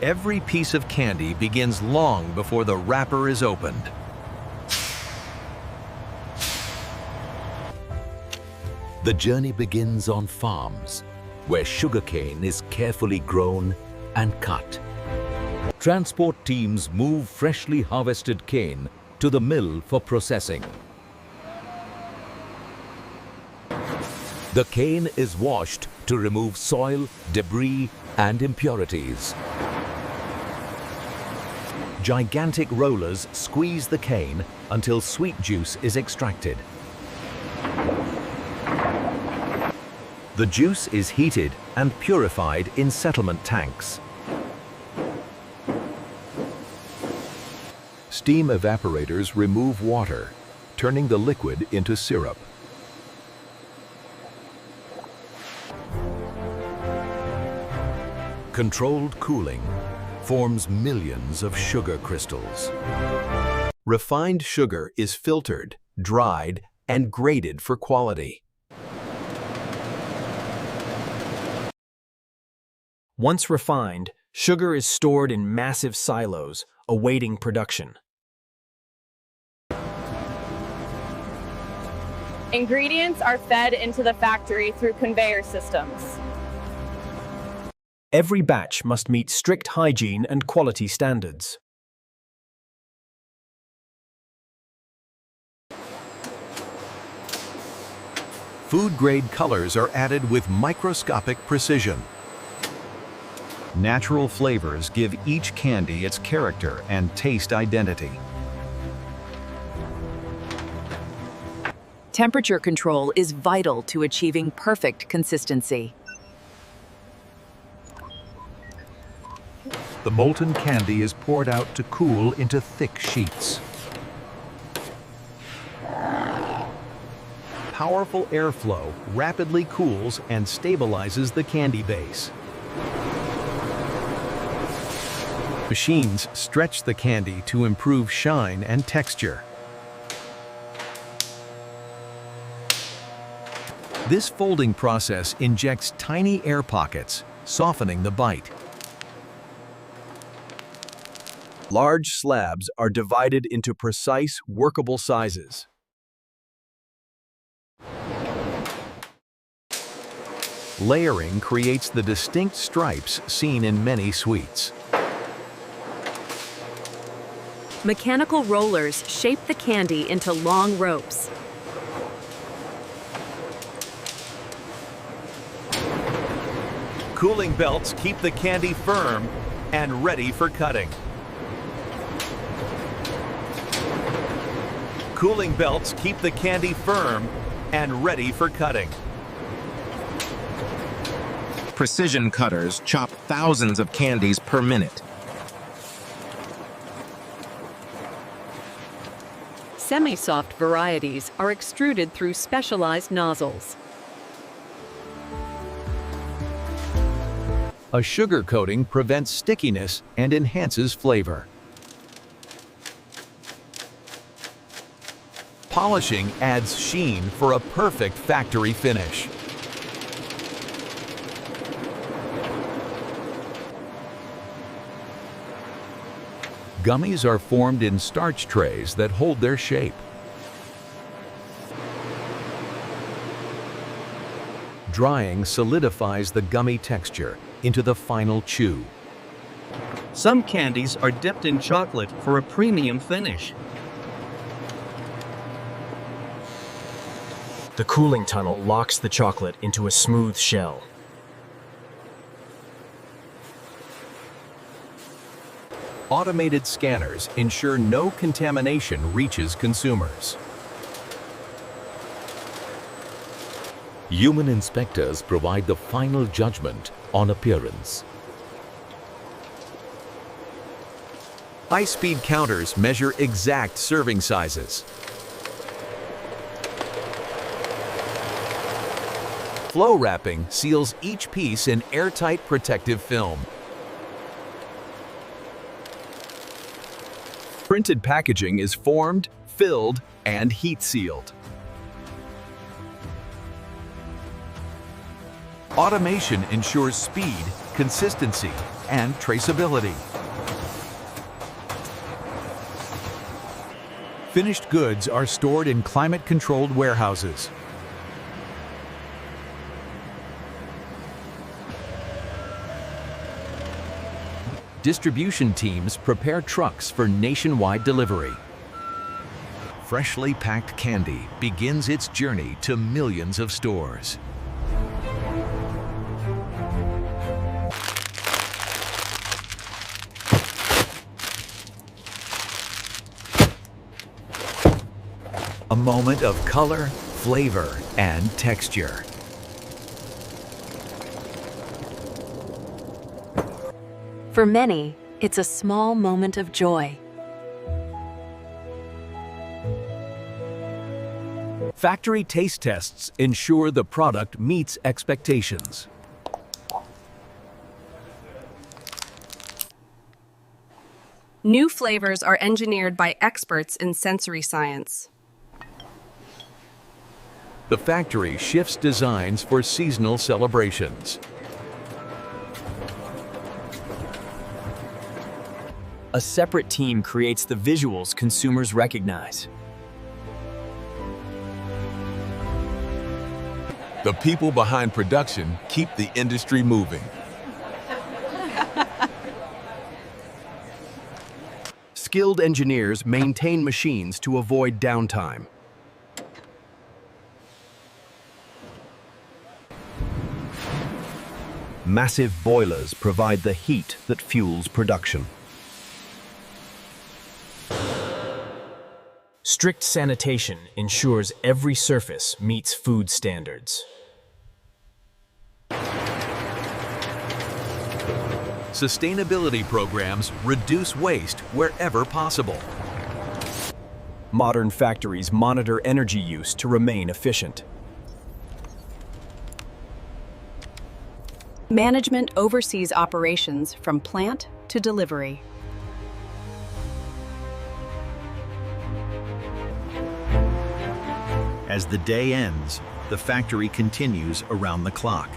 Every piece of candy begins long before the wrapper is opened. The journey begins on farms, where sugarcane is carefully grown and cut. Transport teams move freshly harvested cane to the mill for processing. The cane is washed to remove soil, debris, and impurities. Gigantic rollers squeeze the cane until sweet juice is extracted. The juice is heated and purified in settlement tanks. Steam evaporators remove water, turning the liquid into syrup. Controlled cooling forms millions of sugar crystals. Refined sugar is filtered, dried, and graded for quality. Once refined, sugar is stored in massive silos, awaiting production. Ingredients are fed into the factory through conveyor systems. Every batch must meet strict hygiene and quality standards. Food-grade colors are added with microscopic precision. Natural flavors give each candy its character and taste identity. Temperature control is vital to achieving perfect consistency. The molten candy is poured out to cool into thick sheets. Powerful airflow rapidly cools and stabilizes the candy base. Machines stretch the candy to improve shine and texture. This folding process injects tiny air pockets, softening the bite. Large slabs are divided into precise, workable sizes. Layering creates the distinct stripes seen in many sweets. Mechanical rollers shape the candy into long ropes. Cooling belts keep the candy firm and ready for cutting. Cooling belts keep the candy firm and ready for cutting. Precision cutters chop thousands of candies per minute. Semi-soft varieties are extruded through specialized nozzles. A sugar coating prevents stickiness and enhances flavor. Polishing adds sheen for a perfect factory finish. Gummies are formed in starch trays that hold their shape. Drying solidifies the gummy texture into the final chew. Some candies are dipped in chocolate for a premium finish. The cooling tunnel locks the chocolate into a smooth shell. Automated scanners ensure no contamination reaches consumers. Human inspectors provide the final judgment on appearance. High-speed counters measure exact serving sizes. Flow wrapping seals each piece in airtight protective film. Printed packaging is formed, filled, and heat sealed. Automation ensures speed, consistency, and traceability. Finished goods are stored in climate-controlled warehouses. Distribution teams prepare trucks for nationwide delivery. Freshly packed candy begins its journey to millions of stores. A moment of color, flavor, and texture. For many, it's a small moment of joy. Factory taste tests ensure the product meets expectations. New flavors are engineered by experts in sensory science. The factory shifts designs for seasonal celebrations. A separate team creates the visuals consumers recognize. The people behind production keep the industry moving. Skilled engineers maintain machines to avoid downtime. Massive boilers provide the heat that fuels production. Strict sanitation ensures every surface meets food standards. Sustainability programs reduce waste wherever possible. Modern factories monitor energy use to remain efficient. Management oversees operations from plant to delivery. As the day ends, the factory continues around the clock.